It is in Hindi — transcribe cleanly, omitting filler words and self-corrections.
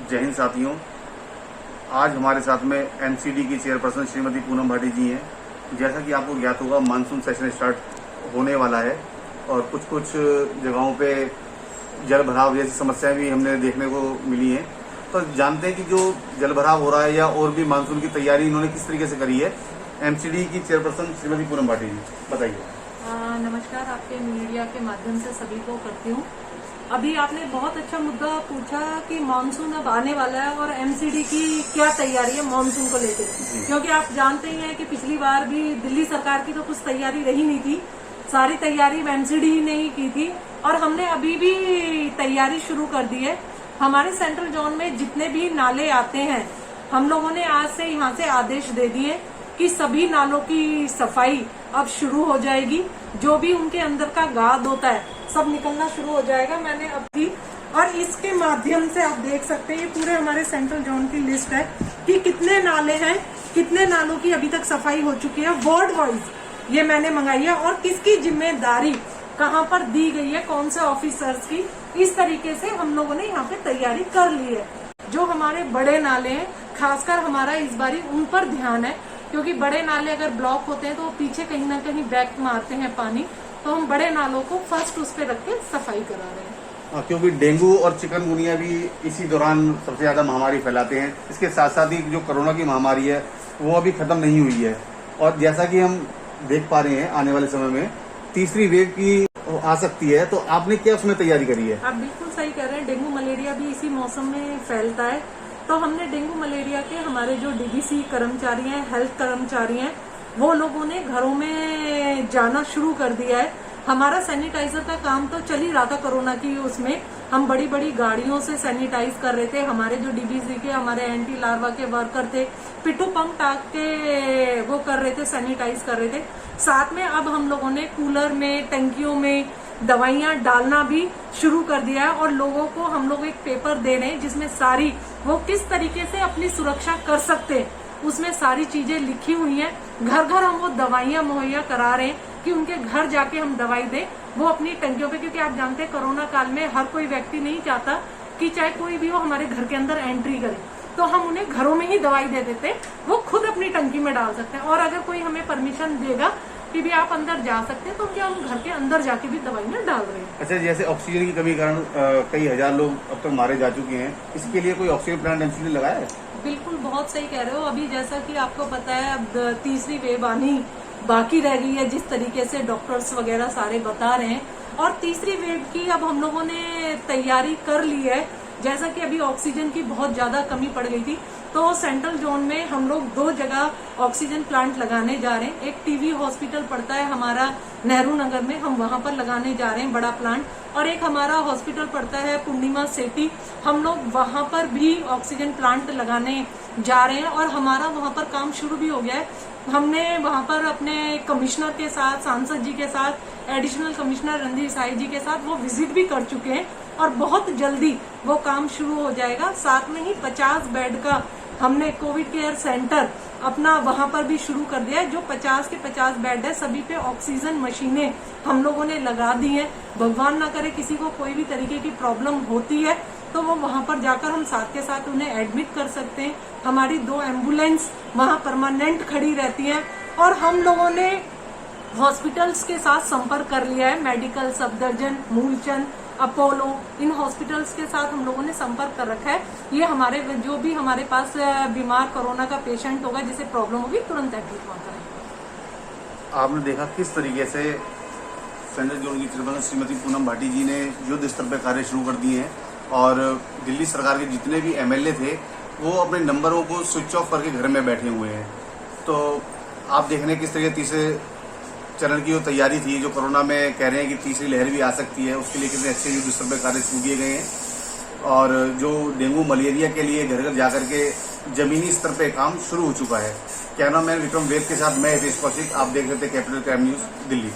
जय हिंद साथियों। आज हमारे साथ में एमसीडी की चेयरपर्सन श्रीमती पूनम भाटी जी हैं। जैसा कि आपको ज्ञात होगा, मानसून सेशन स्टार्ट होने वाला है और कुछ कुछ जगहों पे जल भराव जैसी समस्याएं भी हमने देखने को मिली हैं। तो जानते हैं कि जो जल भराव हो रहा है या और भी मानसून की तैयारी इन्होंने किस तरीके से करी है। एमसीडी की चेयरपर्सन श्रीमती पूनम भाटी जी, बताइए। नमस्कार, आपके मीडिया के माध्यम से सभी को करती हूँ। अभी आपने बहुत अच्छा मुद्दा पूछा कि मानसून अब आने वाला है और एमसीडी की क्या तैयारी है मानसून को लेकर, क्योंकि आप जानते ही हैं कि पिछली बार भी दिल्ली सरकार की तो कुछ तैयारी रही नहीं थी, सारी तैयारी एमसीडी ही ने ही की थी और हमने अभी भी तैयारी शुरू कर दी है। हमारे सेंट्रल जोन में जितने भी नाले आते हैं, हम लोगों ने आज से यहाँ से आदेश दे दिए कि सभी नालों की सफाई अब शुरू हो जाएगी। जो भी उनके अंदर का गाद होता है सब निकलना शुरू हो जाएगा। मैंने अभी और इसके माध्यम से आप देख सकते हैं, ये पूरे हमारे सेंट्रल जोन की लिस्ट है कि कितने नाले हैं, कितने नालों की अभी तक सफाई हो चुकी है, वार्ड वाइज ये मैंने मंगाई है और किसकी जिम्मेदारी कहाँ पर दी गई है, कौन से ऑफिसर्स की। इस तरीके से हम लोगों ने यहाँ पे तैयारी कर ली है। जो हमारे बड़े नाले हैं, खासकर हमारा इस बारी उन पर ध्यान है, क्योंकि बड़े नाले अगर ब्लॉक होते हैं तो पीछे कहीं ना कहीं बैक मारते हैं पानी, तो हम बड़े नालों को फर्स्ट उस पे रख के सफाई करा रहे हैं। क्योंकि डेंगू और चिकनगुनिया भी इसी दौरान सबसे ज्यादा महामारी फैलाते हैं। इसके साथ साथ ही जो कोरोना की महामारी है वो अभी खत्म नहीं हुई है और जैसा कि हम देख पा रहे हैं आने वाले समय में तीसरी वेव की आ सकती है। तो आपने क्या उसमें तैयारी करी है? आप बिल्कुल सही कह रहे हैं, डेंगू मलेरिया भी इसी मौसम में फैलता है। तो हमने डेंगू मलेरिया के हमारे जो डीबीसी कर्मचारी हैं, हेल्थ कर्मचारी हैं, वो लोगों ने घरों में जाना शुरू कर दिया है। हमारा सैनिटाइजर का काम तो चल ही रहा था कोरोना की, उसमें हम बड़ी बड़ी गाड़ियों से सैनिटाइज कर रहे थे। हमारे जो डीबीसी के हमारे एंटी लार्वा के वर्कर थे, पिट्ठू पंप टाक के वो कर रहे थे, सैनिटाइज कर रहे थे। साथ में अब हम लोगों ने कूलर में, टंकियों में दवाइयां डालना भी शुरू कर दिया है और लोगों को हम लोग एक पेपर दे रहे हैं जिसमें सारी वो किस तरीके से अपनी सुरक्षा कर सकते हैं, उसमें सारी चीजें लिखी हुई हैं। घर घर हम वो दवाइयां मुहैया करा रहे हैं कि उनके घर जाके हम दवाई दें, वो अपनी टंकियों पे, क्योंकि आप जानते हैं कोरोना काल में हर कोई व्यक्ति नहीं चाहता कि चाहे कोई भी हो हमारे घर के अंदर एंट्री करे, तो हम उन्हें घरों में ही दवाई दे देते हैं, वो खुद अपनी टंकी में डाल सकते हैं। और अगर कोई हमें परमिशन देगा कि भी आप अंदर जा सकते हैं, तो क्या हम घर के अंदर जाके भी दवाइयां डाल रहे हैं। अच्छा, जैसे ऑक्सीजन की कमी के कारण कई हजार लोग अब तक मारे जा चुके हैं, इसके लिए कोई ऑक्सीजन प्लांट एमसीडी ने लगाया है? बिल्कुल, बहुत सही कह रहे हो। अभी जैसा कि आपको पता है, अब तीसरी वेव आनी बाकी रह गई है, जिस तरीके से डॉक्टर्स वगैरह सारे बता रहे हैं, और तीसरी वेव की अब हम लोगों ने तैयारी कर ली है। जैसा कि अभी ऑक्सीजन की बहुत ज्यादा कमी पड़ गई थी, तो सेंट्रल जोन में हम लोग 2 जगह ऑक्सीजन प्लांट लगाने जा रहे हैं। एक टीवी हॉस्पिटल पड़ता है हमारा नेहरू नगर में, हम वहां पर लगाने जा रहे हैं बड़ा प्लांट, और एक हमारा हॉस्पिटल पड़ता है पूर्णिमा सेठी, हम लोग वहां पर भी ऑक्सीजन प्लांट लगाने जा रहे हैं और हमारा वहां पर काम शुरू भी हो गया है। हमने वहां पर अपने कमिश्नर के साथ, सांसद जी के साथ, एडिशनल कमिश्नर रणधीर साई जी के साथ वो विजिट भी कर चुके हैं और बहुत जल्दी वो काम शुरू हो जाएगा। साथ में ही 50 बेड का हमने कोविड केयर सेंटर अपना वहां पर भी शुरू कर दिया है। जो 50 के 50 बेड है, सभी पे ऑक्सीजन मशीनें हम लोगों ने लगा दी हैं। भगवान ना करे किसी को कोई भी तरीके की प्रॉब्लम होती है तो वो वहां पर जाकर हम साथ के साथ उन्हें एडमिट कर सकते हैं। हमारी 2 एम्बुलेंस वहां परमानेंट खड़ी रहती हैं और हम लोगों ने हॉस्पिटल्स के साथ संपर्क कर लिया है। Medical, Safdarjung, Moolchand, Apollo, in hospitals के साथ हम लोगों ने संपर्क कर रखा है। ये हमारे जो भी हमारे पास बीमार कोरोना का पेशेंट होगा, जिसे प्रॉब्लम होगी, तुरंत एडमिट वहां करेंगे। आपने देखा किस तरीके से सेंट्रल जोन की चेयरपर्सन श्रीमती पूनम भाटी जी ने युद्ध स्तर पर कार्य शुरू कर दिए हैं और दिल्ली सरकार के जितने भी एमएलए थे वो अपने नंबरों को स्विच ऑफ करके घर में बैठे हुए हैं। तो आप देख रहे हैं किस तरीके तीसरे चरण की जो तैयारी थी, जो कोरोना में कह रहे हैं कि तीसरी लहर भी आ सकती है, उसके लिए कितने अच्छे युद्ध स्तर पर कार्य शुरू किए गए हैं। और जो डेंगू मलेरिया के लिए घर घर जाकर के जमीनी स्तर पे काम शुरू हो चुका है। कैमरामैन विक्रम वेद के साथ मैं हितेश कौशिक, आप देख रहे थे कैपिटल क्राइम न्यूज दिल्ली।